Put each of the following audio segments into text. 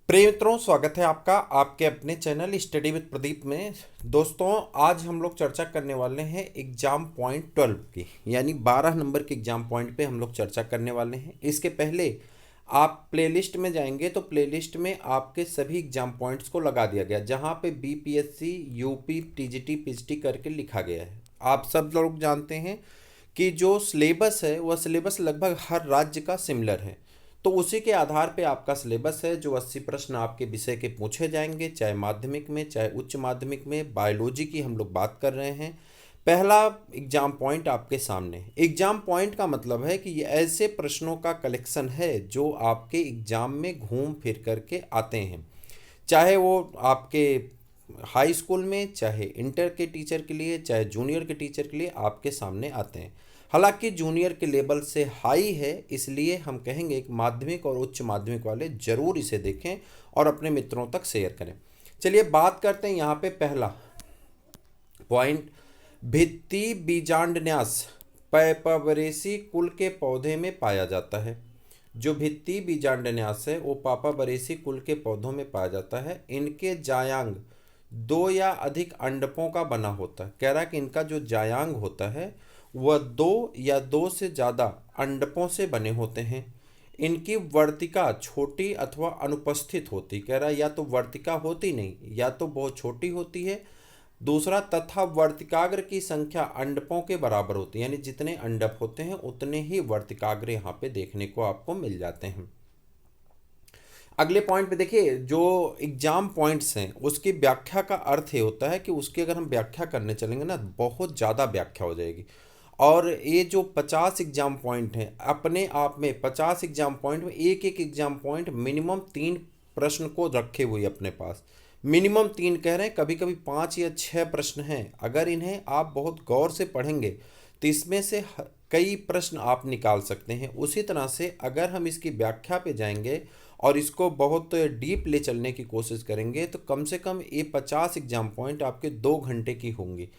प्रिय मित्रों, स्वागत है आपका आपके अपने चैनल स्टडी विद प्रदीप में। दोस्तों, आज हम लोग चर्चा करने वाले हैं एग्जाम पॉइंट 12 की, यानी 12 नंबर के एग्जाम पॉइंट पे हम लोग चर्चा करने वाले हैं। इसके पहले आप प्लेलिस्ट में जाएंगे तो प्लेलिस्ट में आपके सभी एग्जाम पॉइंट्स को लगा दिया गया, जहां पे बीपीएससी, यूपी, टीजीटी, पीजीटी करके लिखा गया है। आप सब लोग जानते हैं कि जो सिलेबस है वह सिलेबस लगभग हर राज्य का सिमिलर है। तो उसी के आधार पे आपका सिलेबस है। जो 80 प्रश्न आपके विषय के पूछे जाएंगे, चाहे माध्यमिक में चाहे उच्च माध्यमिक में। बायोलॉजी की हम लोग बात कर रहे हैं। पहला एग्जाम पॉइंट आपके सामने है। एग्जाम पॉइंट का मतलब है कि ये ऐसे प्रश्नों का कलेक्शन है जो आपके एग्जाम में घूम फिर करके आते हैं, चाहे वो आपके हाई स्कूल में, चाहे इंटर के टीचर के लिए, चाहे जूनियर के टीचर के लिए आपके सामने आते हैं। हालांकि जूनियर के लेवल से हाई है, इसलिए हम कहेंगे कि माध्यमिक और उच्च माध्यमिक वाले ज़रूर इसे देखें और अपने मित्रों तक शेयर करें। चलिए बात करते हैं यहाँ पे पहला पॉइंट, भित्ति बीजांडन्यास पैपावरेसी कुल के पौधे में पाया जाता है। जो भित्ति बीजांडन्यास है वो पापावरेसी कुल के पौधों में पाया जाता है। इनके जायांग दो या अधिक अंडकों का बना होता है। कह रहा है कि इनका जो जायांग होता है वह दो या दो से ज़्यादा अंडकों से बने होते हैं। इनकी वर्तिका छोटी अथवा अनुपस्थित होती, कह रहा है या तो वर्तिका होती नहीं या तो बहुत छोटी होती है। दूसरा, तथा वर्तिकाग्र की संख्या अंडकों के बराबर होती है, यानी जितने अंडक होते हैं उतने ही वर्तिकाग्र यहाँ पे देखने को आपको मिल जाते हैं। अगले पॉइंट पे देखिए, जो एग्जाम पॉइंट्स हैं उसकी व्याख्या का अर्थ ये होता है कि उसकी अगर हम व्याख्या करने चलेंगे ना, बहुत ज़्यादा व्याख्या हो जाएगी। और ये जो 50 एग्जाम पॉइंट हैं, अपने आप में 50 एग्जाम पॉइंट में एक एक एग्जाम पॉइंट मिनिमम 3 प्रश्न को रखे हुए अपने पास। मिनिमम 3 कह रहे हैं, कभी कभी 5 या 6 प्रश्न हैं। अगर इन्हें आप बहुत गौर से पढ़ेंगे तो इसमें से कई प्रश्न आप निकाल सकते हैं। उसी तरह से अगर हम इसकी व्याख्या पे जाएंगे और इसको बहुत डीप ले चलने की कोशिश करेंगे तो कम से कम ये 50 एग्जाम पॉइंट आपके 2 घंटे की होंगी।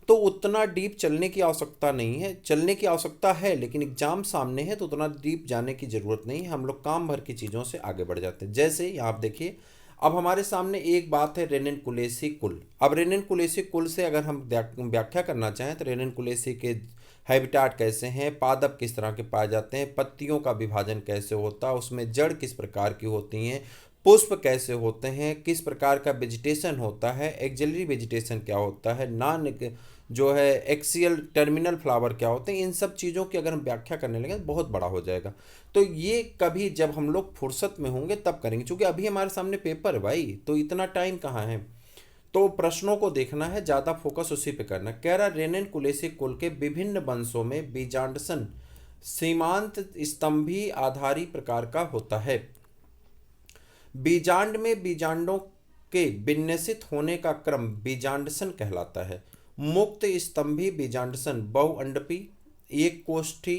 तो उतना डीप चलने की आवश्यकता नहीं है, चलने की आवश्यकता है लेकिन एग्जाम सामने है तो उतना डीप जाने की ज़रूरत नहीं है। हम लोग काम भर की चीज़ों से आगे बढ़ जाते हैं। जैसे यहाँ आप देखिए, अब हमारे सामने एक बात है रेनिनकुलेसी कुल। अब रेनिनकुलेसी कुल से अगर हम व्याख्या करना चाहें तो रेनिनकुलेसी के हैबिटाट कैसे हैं, पादप किस तरह के पाए जाते हैं, पत्तियों का विभाजन कैसे होता है, उसमें जड़ किस प्रकार की होती हैं, पुष्प कैसे होते हैं, किस प्रकार का वेजिटेशन होता है, एक्सिलरी वेजिटेशन क्या होता है, नॉन जो है एक्सियल टर्मिनल फ्लावर क्या होते हैं, इन सब चीज़ों की अगर हम व्याख्या करने लगे तो बहुत बड़ा हो जाएगा। तो ये कभी जब हम लोग फुर्सत में होंगे तब करेंगे, क्योंकि अभी हमारे सामने पेपर है भाई, तो इतना टाइम कहाँ है। तो प्रश्नों को देखना है, ज़्यादा फोकस उसी पे करना है। कह रहा रेनिनकुलेसी कुल के विभिन्न वंशों में बीजांडसन सीमांत स्तंभी आधारी प्रकार का होता है। बीजांड में बीजांडों के विन्यसित होने का क्रम बीजांडसन कहलाता है। मुक्त स्तंभी बीजांडसन बहुअंडपी एक कोष्ठी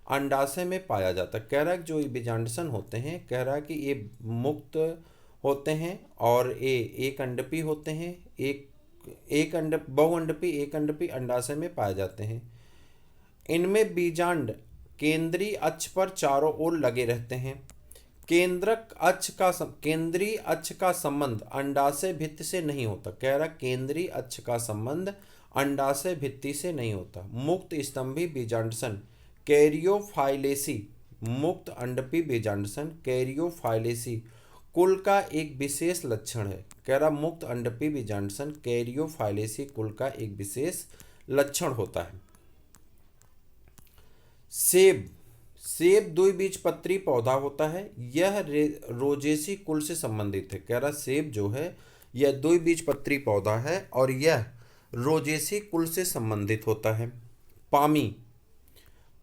अंडाशय में पाया जाता है। कह रहा है कि जो ये बीजांडसन होते हैं, कह रहा है कि ये मुक्त होते हैं और ये एक अंडपी होते हैं। एक बहुअंडपी एक अंडपी अंडाशय में पाए जाते हैं। इनमें बीजांड केंद्रीय अक्ष पर चारों ओर लगे रहते हैं। केंद्रीय अक्ष का संबंध अंडाशय भित्ति से नहीं होता। कह रहा केंद्रीय अक्ष का संबंध अंडाशय भित्ति से नहीं होता। मुक्त स्तंभी बीजांडसन कैरियोफाइलेसी, मुक्त अंडपी बीजांडसन कैरियोफाइलेसी कुल का एक विशेष लक्षण है। कह रहा मुक्त अंडपी बीजांडसन कैरियोफाइलेसी कुल का एक विशेष लक्षण होता है। सेब, सेब द्विबीजपत्री पौधा होता है। यह रोजेसी कुल से संबंधित है। कह रहा सेब जो है यह द्विबीजपत्री पौधा है और यह रोजेसी कुल से संबंधित होता है। पामी,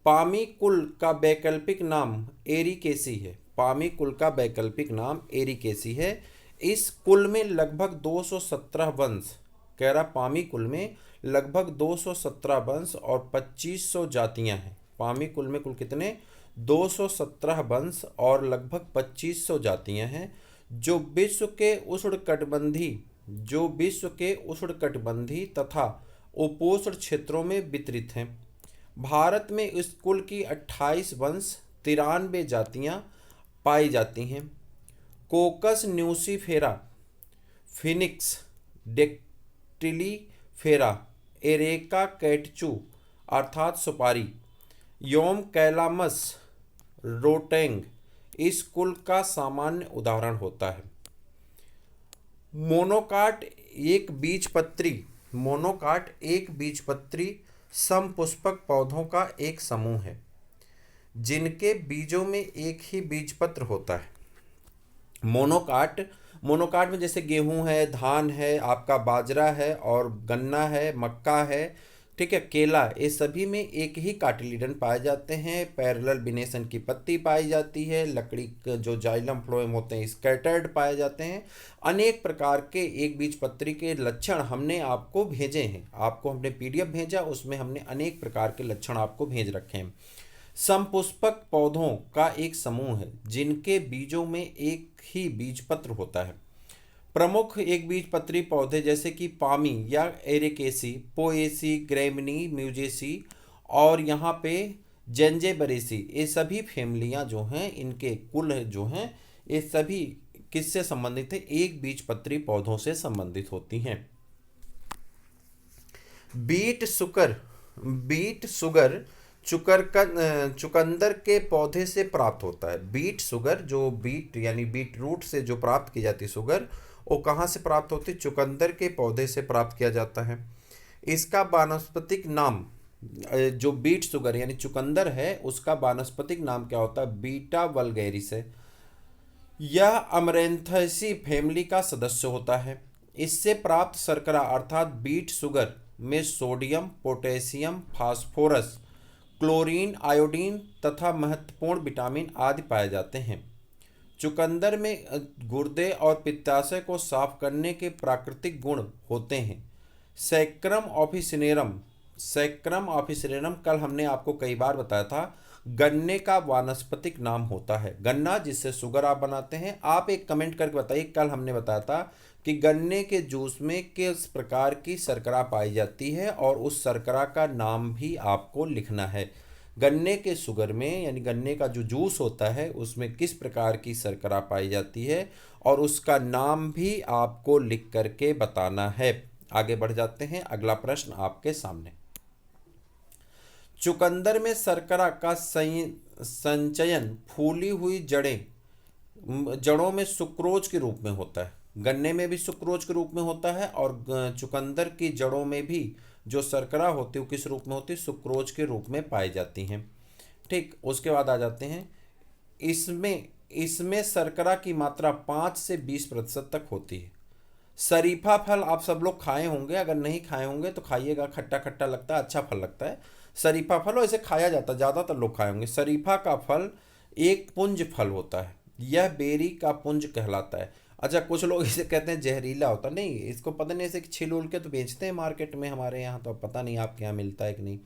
पामी कुल का वैकल्पिक नाम एरिकेसी है। पामी कुल का वैकल्पिक नाम एरिकेसी है। इस कुल में लगभग 217 वंश, कह रहा पामी कुल में लगभग 217 वंश और 2500 जातियां हैं। पामी कुल में कुल कितने 217 वंश और लगभग 2500 जातियां हैं, जो विश्व के उष्णकटिबंधी तथा उपोष्ण क्षेत्रों में वितरित हैं। भारत में इस कुल की 28 वंश 93 जातियां पाई जाती हैं। Cocos nucifera, Phoenix dactylifera, Areca catechu अर्थात सुपारी, योम कैलामस रोटेंग इस कुल का सामान्य उदाहरण होता है। मोनोकाट एक बीजपत्री समपुष्पक पौधों का एक समूह है जिनके बीजों में एक ही बीजपत्र होता है। मोनोकाट में जैसे गेहूं है, धान है, आपका बाजरा है और गन्ना है, मक्का है, ठीक है, केला, ये सभी में एक ही काटिलिडन पाए जाते हैं। पैरेलल बिनेशन की पत्ती पाई जाती है। लकड़ी के जो जाइलम फ्लोएम होते हैं स्कैटर्ड पाए जाते हैं। अनेक प्रकार के एक बीजपत्री के लक्षण हमने आपको भेजे हैं। आपको हमने पीडीएफ भेजा, उसमें हमने अनेक प्रकार के लक्षण आपको भेज रखे हैं। समपुष्पक पौधों का एक समूह है जिनके बीजों में एक ही बीजपत्र होता है। प्रमुख एक बीजपत्री पौधे जैसे कि पामी या एरेकेसी, पोएसी, ग्रेमिनी, म्यूजेसी और यहाँ पे जेंजेबरेसी, ये सभी फैमिलियाँ जो हैं, इनके कुल जो हैं, ये सभी किससे संबंधित है? एक बीजपत्री पौधों से संबंधित होती हैं। बीट सुगर चुकंदर के पौधे से प्राप्त होता है। बीट शुगर, जो बीट यानी बीट रूट से जो प्राप्त की जाती शुगर, वो कहाँ से प्राप्त होती है? चुकंदर के पौधे से प्राप्त किया जाता है। इसका वानस्पतिक नाम, जो बीट शुगर यानी चुकंदर है, उसका वानस्पतिक नाम क्या होता है? बीटा वल्गैरिस है। यह अमरेंथेसी फैमिली का सदस्य होता है। इससे प्राप्त शर्करा अर्थात बीट शुगर में sodium, potassium, phosphorus, chlorine, iodine तथा महत्वपूर्ण विटामिन आदि पाए जाते हैं। चुकंदर में गुर्दे और पित्ताशय को साफ करने के प्राकृतिक गुण होते हैं। सैक्रम ऑफिसिनेरम कल हमने आपको कई बार बताया था, गन्ने का वानस्पतिक नाम होता है। गन्ना जिससे शुगर आप बनाते हैं। आप एक कमेंट करके बताइए, कल हमने बताया था कि गन्ने के जूस में किस प्रकार की शर्करा पाई जाती है और उस शर्करा का नाम भी आपको लिखना है। गन्ने के शुगर में यानी गन्ने का जो जूस होता है उसमें किस प्रकार की शर्करा पाई जाती है और उसका नाम भी आपको लिख करके बताना है। आगे बढ़ जाते हैं, अगला प्रश्न आपके सामने। चुकंदर में शर्करा का संचयन फूली हुई जड़ों में सुक्रोज के रूप में होता है। गन्ने में भी सुक्रोज के रूप में होता है और चुकंदर की जड़ों में भी जो शर्करा होती है वो किस रूप में होती है? सुक्रोज के रूप में पाई जाती हैं। ठीक, उसके बाद आ जाते हैं, इसमें शर्करा की मात्रा 5 से 20% तक होती है। शरीफा फल आप सब लोग खाए होंगे, अगर नहीं खाए होंगे तो खाइएगा, खट्टा खट्टा लगता है, अच्छा फल लगता है शरीफा फल, और इसे खाया जाता है, ज़्यादातर लोग खाए होंगे। शरीफा का फल एक पुंज फल होता है। यह बेरी का पुंज कहलाता है। अच्छा, कुछ लोग इसे कहते हैं जहरीला होता, नहीं, इसको पता नहीं, इसे छिल उल के तो बेचते हैं मार्केट में हमारे यहाँ, तो पता नहीं आपके यहाँ मिलता है कि नहीं।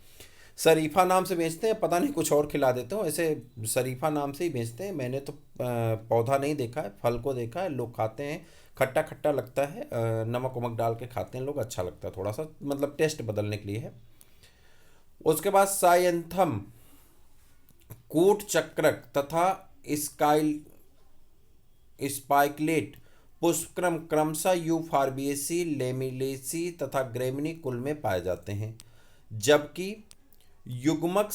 शरीफा नाम से बेचते हैं, पता नहीं कुछ और खिला देते हो, ऐसे शरीफा नाम से ही बेचते हैं। मैंने तो पौधा नहीं देखा है, फल को देखा है, लोग खाते हैं, खट्टा खट्टा लगता है, नमक वमक डाल के खाते हैं लोग, अच्छा लगता है, थोड़ा सा मतलब टेस्ट बदलने के लिए है। उसके बाद सायंथम, कूट चक्रक तथा स्पाइकलेट पुष्पक्रम क्रमशः यूफारबिएसी, लेमिलेसी तथा ग्रेमिनी कुल में पाए जाते हैं, जबकि युग्मक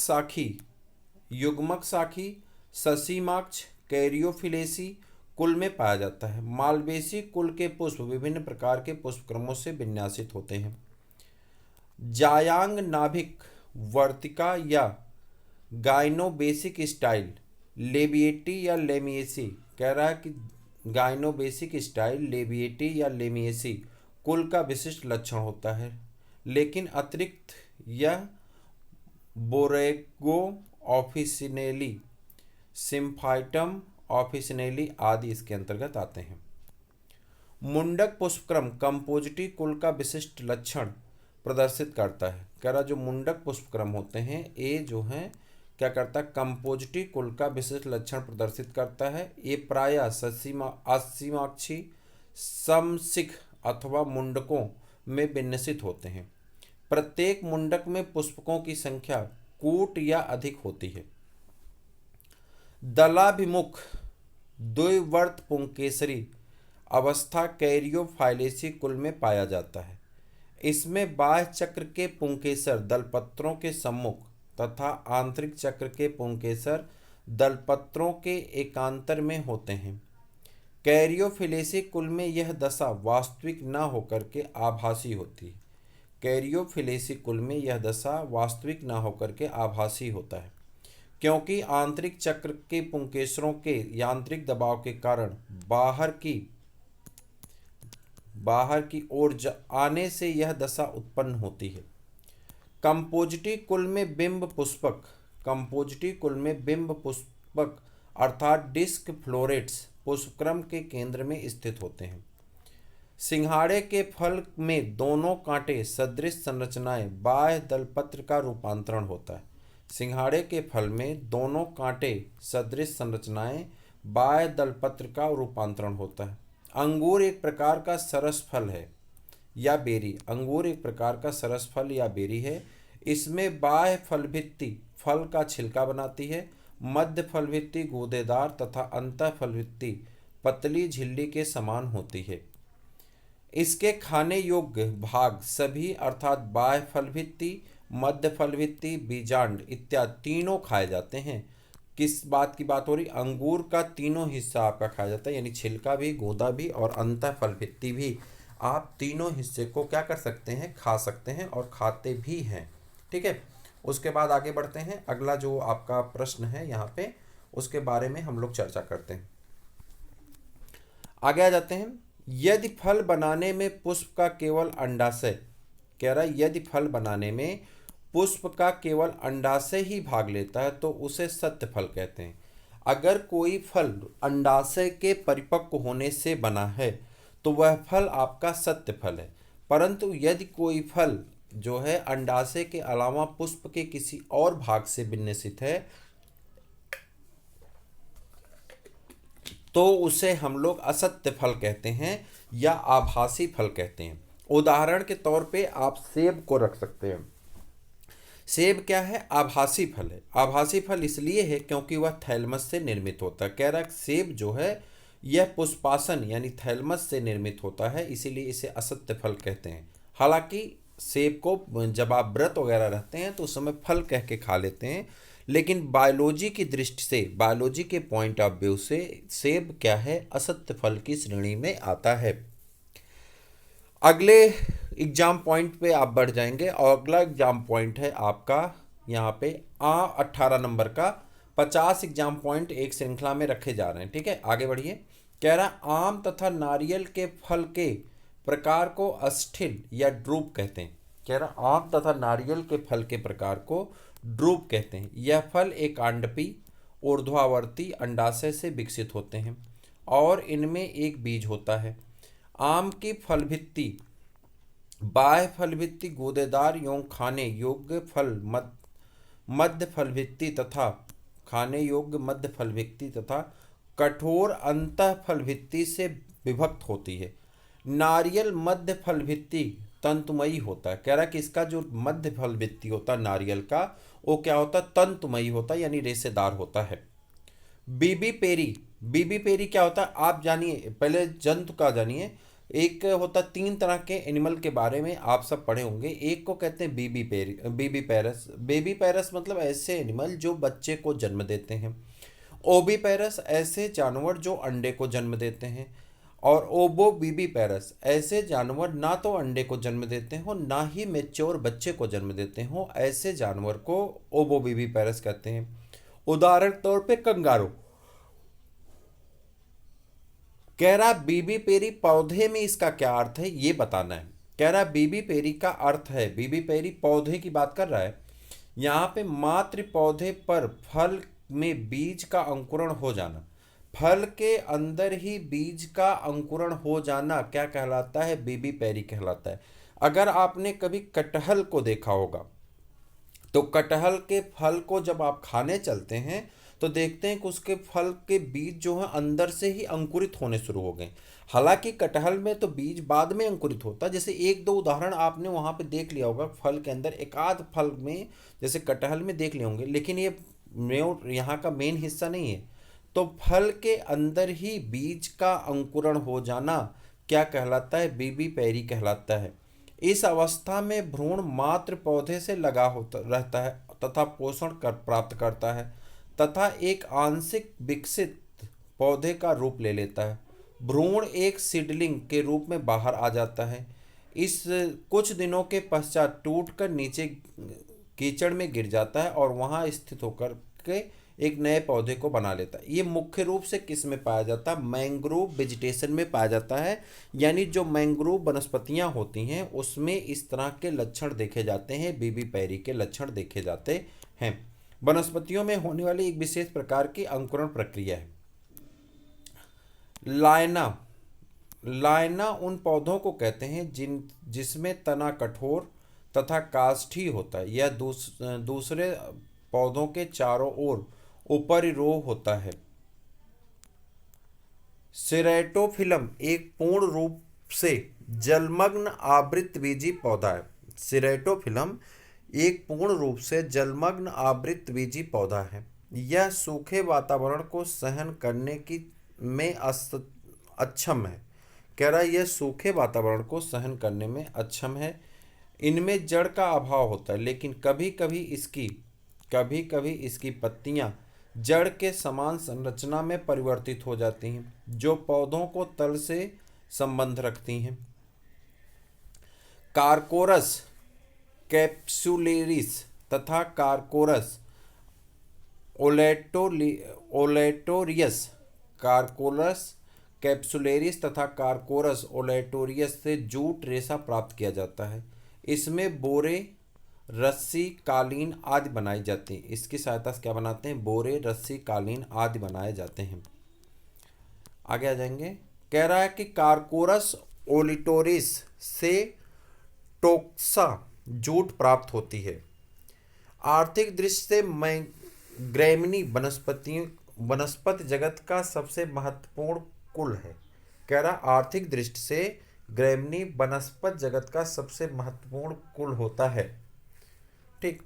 शाखी ससीमाक्ष कैरियोफिलेसी कुल में पाया जाता है। मालवेसी कुल के पुष्प विभिन्न प्रकार के पुष्पक्रमों से विन्यासित होते हैं। जायांग नाभिक वर्तिका या गाइनोबेसिक स्टाइल लेबिएटी या लेमिएसी, कह रहा है कि गाइनोबेसिक स्टाइल लेबिएटी या लेमिएसी कुल का विशिष्ट लक्षण होता है, लेकिन अतिरिक्त यह बोरेगो ऑफिसिनेली, सिम्फाइटम ऑफिसिनेली आदि इसके अंतर्गत आते हैं। मुंडक पुष्पक्रम कंपोजिटी कुल का विशिष्ट लक्षण प्रदर्शित करता है। कह रहा जो मुंडक पुष्पक्रम होते हैं ये जो हैं क्या करता है? कंपोजिटी कुल का विशिष्ट लक्षण प्रदर्शित करता है। ये प्रायः असीमाक्षी, समशिख अथवा मुंडकों में विन्यासित होते हैं। प्रत्येक मुंडक में पुष्पकों की संख्या कूट या अधिक होती है। द्विवर्त पुंकेसरी अवस्था कैरियोफाइलेसी कुल में पाया जाता है। इसमें बाह्य चक्र के पुंकेसर दलपत्रों के सम्मुख तथा आंतरिक चक्र के पुंकेसर दलपत्रों के एकांतर में होते हैं। कैरियोफिलेसी कुल में यह दशा वास्तविक न होकर के आभासी होती है। कैरियोफिलेसी कुल में यह दशा वास्तविक न होकर के आभासी होता है, क्योंकि आंतरिक चक्र के पुंकेसरों के यांत्रिक दबाव के कारण बाहर की ओर आने से यह दशा उत्पन्न होती है। कंपोजिटी कुल में बिंब पुष्पक अर्थात डिस्क फ्लोरेट्स पुष्पक्रम के केंद्र में स्थित होते हैं। सिंघाड़े के फल में दोनों कांटे सदृश संरचनाएं बाह्य दलपत्र का रूपांतरण होता है। सिंघाड़े के फल में दोनों कांटे सदृश संरचनाएं बाह्य दलपत्र का रूपांतरण होता है। अंगूर एक प्रकार का सरस फल है या बेरी। अंगूर एक प्रकार का सरस फल या बेरी है। इसमें बाह्य फलभित्ति फल का छिलका बनाती है। मध्य फलभित्ति गूदेदार तथा अंतः फलभित्ति पतली झिल्ली के समान होती है। इसके खाने योग्य भाग सभी अर्थात बाह्य फलभित्ति, मध्य फलभित्ति, बीजांड इत्यादि तीनों खाए जाते हैं। किस बात की बात हो रही? अंगूर का तीनों हिस्सा आपका खाया जाता है, यानी छिलका भी, गूदा भी और अंतः फलभित्ति भी। आप तीनों हिस्से को क्या कर सकते हैं? खा सकते हैं और खाते भी हैं। ठीक है, उसके बाद आगे बढ़ते हैं। अगला जो आपका प्रश्न है यहाँ पे, उसके बारे में हम लोग चर्चा करते हैं। आगे आ जाते हैं। यदि फल बनाने में पुष्प का केवल अंडाशय, कह रहा है यदि फल बनाने में पुष्प का केवल अंडाशय ही भाग लेता है तो उसे सत्य फल कहते हैं। अगर कोई फल अंडाशय के परिपक्व होने से बना है तो वह फल आपका सत्य फल है। परंतु यदि कोई फल जो है अंडाशय के अलावा पुष्प के किसी और भाग से विन्यासित है तो उसे हम लोग असत्य फल कहते हैं या आभासी फल कहते हैं। उदाहरण के तौर पे आप सेब को रख सकते हैं। सेब क्या है? आभासी फल है। आभासी फल इसलिए है क्योंकि वह थैलमस से निर्मित होता है। कह रहा है सेब जो है यह पुष्पासन यानी थैलमस से निर्मित होता है, इसीलिए इसे असत्य फल कहते हैं। हालांकि सेब को जब आप व्रत वगैरह रहते हैं तो उस समय फल कह के खा लेते हैं, लेकिन बायोलॉजी की दृष्टि से, बायोलॉजी के पॉइंट ऑफ व्यू से सेब क्या है? असत्य फल की श्रेणी में आता है। अगले एग्जाम पॉइंट पे आप बढ़ जाएंगे और अगला एग्जाम पॉइंट है आपका यहाँ पे 18 नंबर का। 50 एग्जाम पॉइंट एक श्रृंखला में रखे जा रहे हैं। ठीक है, आगे बढ़िए। कह रहा आम तथा नारियल के फल के प्रकार को अस्थिल या ड्रूप कहते हैं। कह रहा आम तथा नारियल के फल के प्रकार को ड्रूप कहते हैं। यह फल एक आंडपी ऊर्ध्वावर्ती अंडाशय से विकसित होते हैं और इनमें एक बीज होता है। आम की फलभित्ति बाह्य फलभित्ति गूदेदार एवं खाने योग्य मध्य फलभित्ति तथा खाने योग्य मध्य फलभित्ति तथा कठोर अंतः फलभित्ति से विभक्त होती है। नारियल मध्य फलभित्ति तंतुमयी होता है। कह रहा है कि इसका जो मध्य फलभित्ति होता है नारियल का, वो क्या होता है? तंतुमयी होता है, यानी रेशेदार होता है। बीबी पेरी क्या होता है? आप जानिए, पहले जंतु का जानिए। एक होता 3 तरह के एनिमल के बारे में आप सब पढ़े होंगे। एक को कहते हैं बीबी पैरस। बेबी पैरस मतलब ऐसे एनिमल जो बच्चे को जन्म देते हैं। ओबी पैरस ऐसे जानवर जो अंडे को जन्म देते हैं। और ओबो बीबी पैरस ऐसे जानवर ना तो अंडे को जन्म देते हो ना ही मैच्योर बच्चे को जन्म देते हो, ऐसे जानवर को ओबो बीबी पैरस कहते हैं। उदाहरण तौर पे कंगारू। कह रहा बीबी पेरी पौधे में इसका क्या अर्थ है ये बताना है। कह रहा बीबी पेरी का अर्थ है, बीबी पेरी पौधे की बात कर रहा है। यहाँ पे मात्र पौधे पर फल में बीज का अंकुरण हो जाना, फल के अंदर ही बीज का अंकुरण हो जाना क्या कहलाता है? बीबी पेरी कहलाता है। अगर आपने कभी कटहल को देखा होगा तो कटहल के फल को जब आप खाने चलते हैं तो देखते हैं कि उसके फल के बीज जो है अंदर से ही अंकुरित होने शुरू हो गए। हालांकि कटहल में तो बीज बाद में अंकुरित होता है। जैसे 1-2 उदाहरण आपने वहाँ पे देख लिया होगा फल के अंदर, एक आध फल में जैसे कटहल में देख लिए होंगे, लेकिन ये यहाँ का मेन हिस्सा नहीं है। तो फल के अंदर ही बीज का अंकुरण हो जाना क्या कहलाता है? बीबी पैरी कहलाता है। इस अवस्था में भ्रूण मात्र पौधे से लगा होता रहता है तथा पोषण प्राप्त करता है तथा एक आंशिक विकसित पौधे का रूप ले लेता है। भ्रूण एक सीडलिंग के रूप में बाहर आ जाता है। इस कुछ दिनों के पश्चात टूटकर नीचे कीचड़ में गिर जाता है और वहां स्थित होकर के एक नए पौधे को बना लेता है। ये मुख्य रूप से किस में पाया जाता है? मैंग्रोव वेजिटेशन में पाया जाता है। यानी जो मैंग्रोव वनस्पतियां होती हैं उसमें इस तरह के लक्षण देखे जाते हैं, बीबी पैरी के लक्षण देखे जाते हैं। वनस्पतियों में होने वाली एक विशेष प्रकार की अंकुरण प्रक्रिया है लायना। लायना उन पौधों को कहते हैं जिसमें तना कठोर तथा काष्ठी होता है। यह दूसरे पौधों के चारों ओर ऊपरी रो होता है। सिरेटोफिलम एक पूर्ण रूप से जलमग्न आवृतबीजी पौधा है। सिरेटोफिलम एक पूर्ण रूप से जलमग्न आवृतबीजी पौधा है। यह सूखे वातावरण को सहन करने की में अक्षम है। कह रहा है यह सूखे वातावरण को सहन करने में अक्षम है। इनमें जड़ का अभाव होता है, लेकिन कभी कभी इसकी पत्तियां जड़ के समान संरचना में परिवर्तित हो जाती हैं, जो पौधों को तल से संबंध रखती हैं। कारकोरस कैप्सुलेरिस तथा कारकोरस ओलेटोरियस कारकोरस कैप्सुलेरिस तथा कारकोरस ओलेटोरियस से जूट रेशा प्राप्त किया जाता है। इसमें बोरे, रस्सी, कालीन आदि बनाई जाती है। इसकी सहायता से क्या बनाते हैं? बोरे, रस्सी, कालीन आदि बनाए जाते हैं। आगे आ जाएंगे। कह रहा है कि कारकोरस ओलिटोरिस से टोक्सा जूट प्राप्त होती है। आर्थिक दृष्टि से ग्रैमिनी वनस्पति जगत का सबसे महत्वपूर्ण कुल है। कह रहा आर्थिक दृष्टि से ग्रैमिनी वनस्पति जगत का सबसे महत्वपूर्ण कुल होता है। ठीक।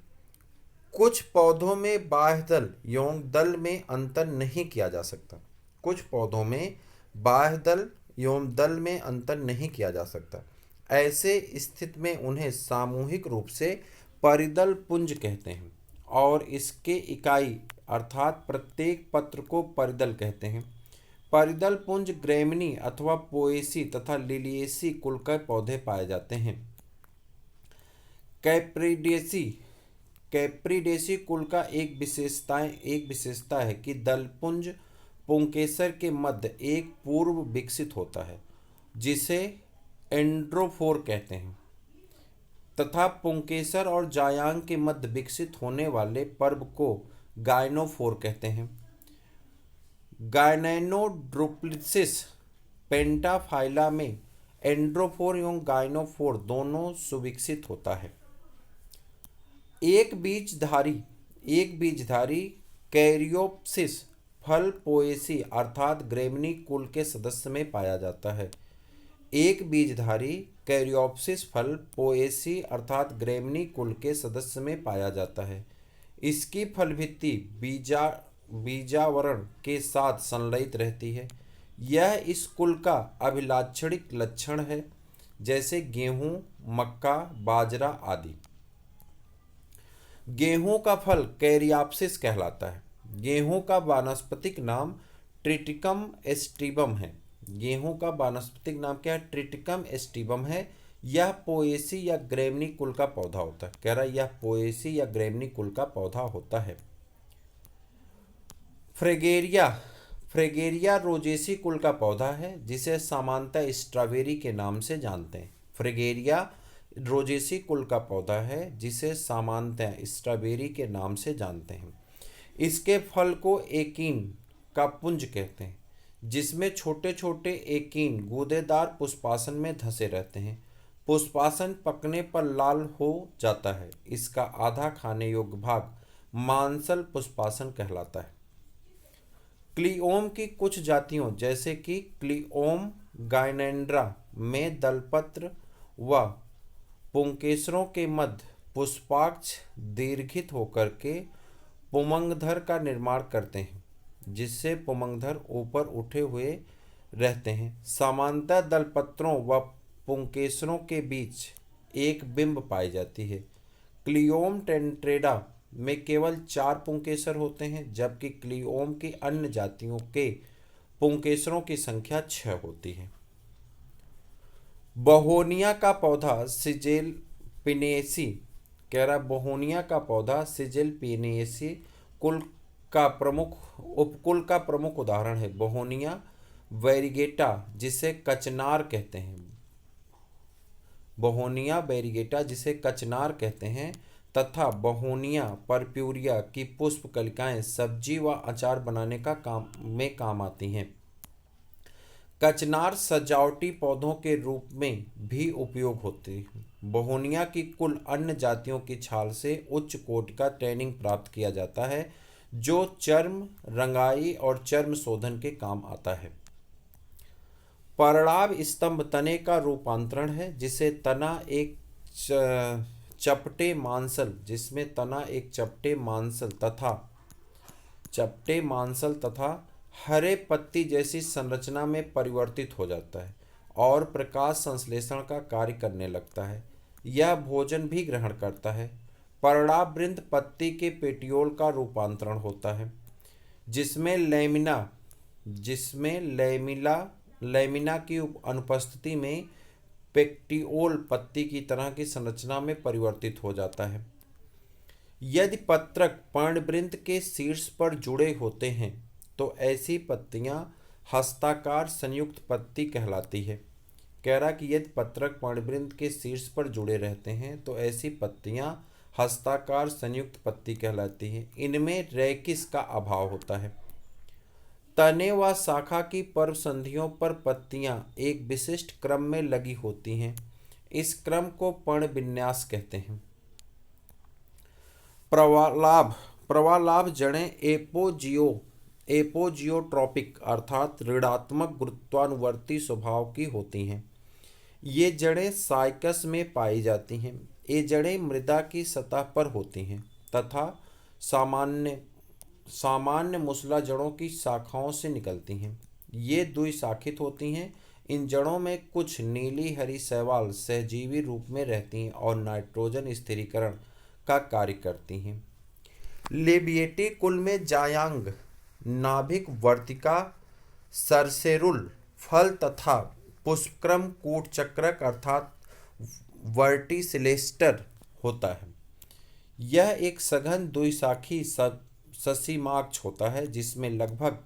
कुछ पौधों में बाह्यदल एवं दल में अंतर नहीं किया जा सकता। कुछ पौधों में बाह्यदल एवं दल में अंतर नहीं किया जा सकता। ऐसे स्थिति में उन्हें सामूहिक रूप से परिदल पुंज कहते हैं और इसके इकाई अर्थात प्रत्येक पत्र को परिदल कहते हैं। परिदल पुंज ग्रैमिनी अथवा पोएसी तथा लिलिएसी कुल के पौधे पाए जाते हैं। कैप्रिडेसी कुल का एक विशेषता है कि दलपुंज पुंकेसर के मध्य एक पूर्व विकसित होता है जिसे एंड्रोफोर कहते हैं तथा पुंकेसर और जायांग के मध्य विकसित होने वाले पर्व को गायनोफोर कहते हैं। गायनेनोड्रोप्लिसिस पेंटाफाइला में एंड्रोफोर एवं गायनोफोर दोनों सुविकसित होता है। एक बीजधारी कैरियोप्सिस फल पोएसी अर्थात ग्रैमिनी कुल के सदस्य में पाया जाता है। एक बीजधारी कैरियोप्सिस फल पोएसी अर्थात ग्रैमिनी कुल के सदस्य में पाया जाता है। इसकी फलभित्ति बीजावरण के साथ संलयित रहती है। यह इस कुल का अभिलाक्षणिक लक्षण है, जैसे गेहूं, मक्का, बाजरा आदि। गेहूं का फल कैरियोप्सिस कहलाता है। गेहूं का वानस्पतिक नाम ट्रिटिकम एस्टिबम है। गेहूं का वानस्पतिक नाम क्या है? ट्रिटिकम एस्टिबम है। यह पोएसी या ग्रैमिनी कुल का पौधा होता है। कह रहा है यह पोएसी या ग्रैमिनी कुल का पौधा होता है। फ्रेगेरिया रोजेसी कुल का पौधा है जिसे सामान्यतः स्ट्रॉबेरी के नाम से जानते हैं। फ्रेगेरिया रोजेसी कुल का पौधा है जिसे सामान्यतः स्ट्रॉबेरी के नाम से जानते हैं। इसके फल को एकीन का पुंज कहते हैं, जिसमें छोटे छोटे एकीन गूदेदार पुष्पासन में धंसे रहते हैं। पुष्पासन पकने पर लाल हो जाता है। इसका आधा खाने योग्य भाग मांसल पुष्पासन कहलाता है। क्लिओम की कुछ जातियों जैसे कि क्लिओम गायनेंड्रा में दलपत्र व पुंकेसरों के मध्य पुष्पाक्ष दीर्घित होकर के पुमंगधर का निर्माण करते हैं। जिससे पुमंगधर ऊपर उठे हुए रहते हैं। सामान्यतः दलपत्रों व पुंकेसरों के बीच एक बिंब पाई जाती है। क्लियोम टेंट्रेडा में केवल 4 पुंकेसर होते हैं, जबकि क्लियोम की अन्य जातियों के पुंकेसरों की संख्या 6 होती है। बहोनिया का पौधा सिजेल पिनेसी, कह रहा बहोनिया का पौधा सिजेल पिनेसी कुल का प्रमुख उपकुल का प्रमुख उदाहरण है। बहोनिया वेरिगेटा जिसे कचनार कहते हैं, बहोनिया वेरिगेटा जिसे कचनार कहते हैं, तथा बहोनिया परप्यूरिया की पुष्प कलिकाएं सब्जी व अचार बनाने का काम आती हैं। कचनार सजावटी पौधों के रूप में भी उपयोग होते हैं। बहोनिया की कुल अन्य जातियों की छाल से उच्च कोटि का टैनिंग प्राप्त किया जाता है, जो चर्म रंगाई और चर्म शोधन के काम आता है। परणाभ स्तंभ तने का रूपांतरण है, जिसे तना एक चपटे मांसल जिसमें तना एक चपटे मांसल तथा हरे पत्ती जैसी संरचना में परिवर्तित हो जाता है और प्रकाश संश्लेषण का कार्य करने लगता है। यह भोजन भी ग्रहण करता है। पर्णावृंत पत्ती के पेटियोल का रूपांतरण होता है, जिसमें लैमिना की अनुपस्थिति में पेक्टियोल पत्ती की तरह की संरचना में परिवर्तित हो जाता है। यदि पत्रक पर्णवृंत के शीर्ष पर जुड़े होते हैं तो ऐसी पत्तियां हस्ताकार संयुक्त पत्ती कहलाती है। कह रहा कि यदि पत्रक पर्णवृंत के शीर्ष पर जुड़े रहते हैं तो ऐसी पत्तियां हस्ताकार संयुक्त पत्ती कहलाती है। इनमें रेकिस का अभाव होता है। तने व शाखा की पर्व संधियों पर पत्तियां एक विशिष्ट क्रम में लगी होती हैं। इस क्रम को पर्णविन्यास कहते हैं। प्रवालाभ जड़ें एपोजियोट्रॉपिक अर्थात ऋणात्मक गुरुत्वानुवर्ती स्वभाव की होती हैं। ये जड़ें साइकस में पाई जाती हैं। ये जड़ें मृदा की सतह पर होती हैं तथा सामान्य मूसला जड़ों की शाखाओं से निकलती हैं। ये द्विशाखित होती हैं। इन जड़ों में कुछ नीली हरी शैवाल सहजीवी रूप में रहती हैं और नाइट्रोजन स्थिरीकरण का कार्य करती हैं। लेबिएटी कुल में जायांग, नाभिक वर्तिका, सरसेरुल फल तथा पुष्पक्रम कूटचक्रक अर्थात वर्टिसिलेस्टर होता है। यह एक सघन द्विशाखी ससीमाक्ष होता है, जिसमें लगभग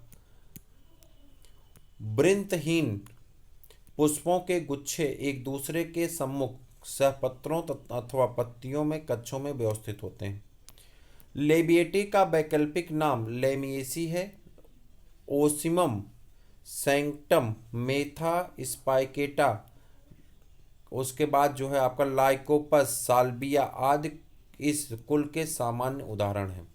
वृंतहीन पुष्पों के गुच्छे एक दूसरे के सम्मुख सहपत्रों अथवा पत्तियों में कक्षों में व्यवस्थित होते हैं। लेबिएटी का वैकल्पिक नाम लेमिएसी है। ओसिमम सैंक्टम मेथा स्पाइकेटा, उसके बाद जो है आपका लाइकोपस साल्विया आदि इस कुल के सामान्य उदाहरण हैं।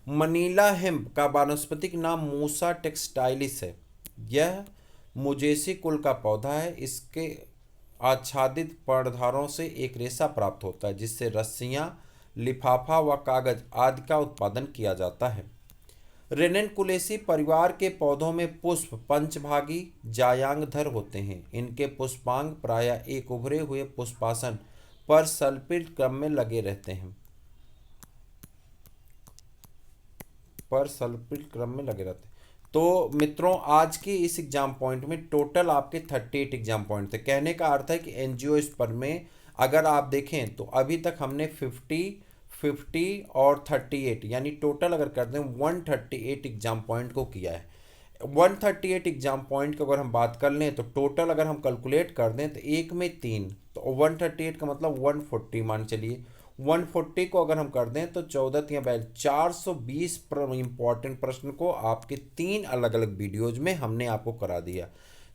मनीला हेम्प का वानस्पतिक नाम मूसा टेक्सटाइलिस है। यह मुजेसी कुल का पौधा है। इसके आच्छादित पर्णधारों से एक रेशा प्राप्त होता है, जिससे रस्सियां, लिफाफा व कागज आदि का उत्पादन किया जाता है। रेनेनकुलेसी परिवार के पौधों में पुष्प पंचभागी जायांगधर होते हैं। इनके पुष्पांग प्रायः एक उभरे हुए पुष्पासन पर सल्पित क्रम में लगे रहते हैं। तो मित्रों, आज की इस एग्जाम पॉइंट में टोटल आपके 38 एग्जाम पॉइंट थे। कहने का अर्थ है कि एंजियोस्पर्म में अगर आप देखें तो अभी तक हमने 50 और 38 यानी टोटल अगर कर दें 138 एग्जाम पॉइंट को किया है। 138 एग्जाम पॉइंट की अगर हम बात कर लें तो टोटल अगर हम कैलकुलेट कर दें तो एक में 3, तो 138 का मतलब 140 मान चलिए। 140 को अगर हम कर दें तो 420 इंपॉर्टेंट प्रश्न को आपके 3 अलग अलग वीडियोज में हमने आपको करा दिया।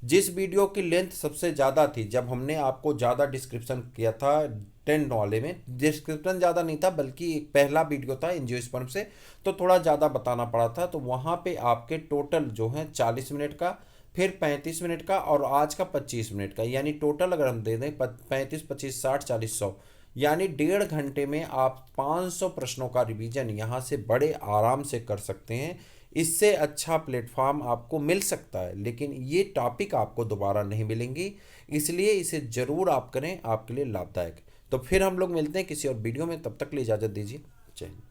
जिस वीडियो की लेंथ सबसे ज़्यादा थी, जब हमने आपको ज़्यादा डिस्क्रिप्शन किया था 10 वाले में, डिस्क्रिप्शन ज़्यादा नहीं था बल्कि एक पहला वीडियो था एंजियोस्पर्म से, तो थोड़ा ज़्यादा बताना पड़ा था। तो वहाँ पे आपके टोटल जो है 40 मिनट का, फिर 35 मिनट का और आज का 25 मिनट का, यानी टोटल अगर हम दे दें 35, 25, 60, 40, 100, यानी 1.5 घंटे में आप 500 प्रश्नों का रिवीजन यहाँ से बड़े आराम से कर सकते हैं। इससे अच्छा प्लेटफॉर्म आपको मिल सकता है, लेकिन ये टॉपिक आपको दोबारा नहीं मिलेंगी, इसलिए इसे ज़रूर आप करें, आपके लिए लाभदायक। तो फिर हम लोग मिलते हैं किसी और वीडियो में, तब तक के लिए इजाज़त दीजिए। जय हिंद।